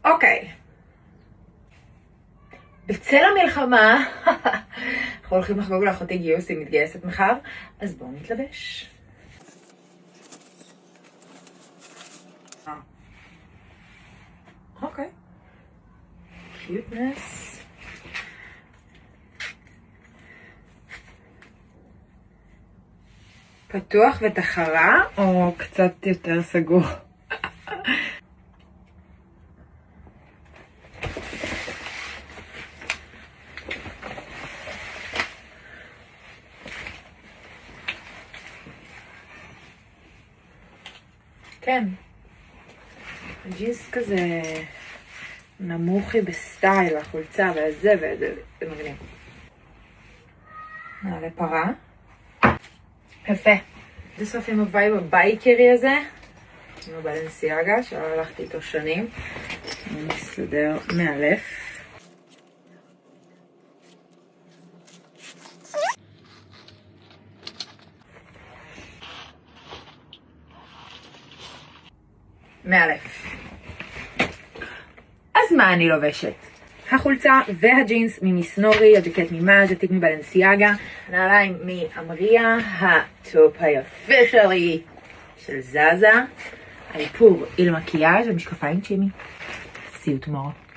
אוקיי. בצל המלחמה, אנחנו הולכים לחגוג לאחותי גיוס, היא מתגייסת מחר, אז בואו נתלבש. אוקיי. קיוטנס. פתוח ותחרה או קצת יותר סגור? כן. הג'ינס כזה נמוכי בסטייל, החולצה והזה וזה, אתם מבינים. נעלה פרה. יפה. זה סוף עם הווייב הבייקרי הזה. עם הבלנסיאגה, שלא הלכתי איתו שנים. הוא מסתדר מאלף. מאלף. אז מה אני לובשת? החולצה והג'ינס ממיסנורי, הג'קט ממאז', התיק מבלנסיאגה, הנעליים מאמריה, הטופ היפה שלי של זזה, האיפור איל מקיאז', המשקפיים צ'ימי. See you tomorrow.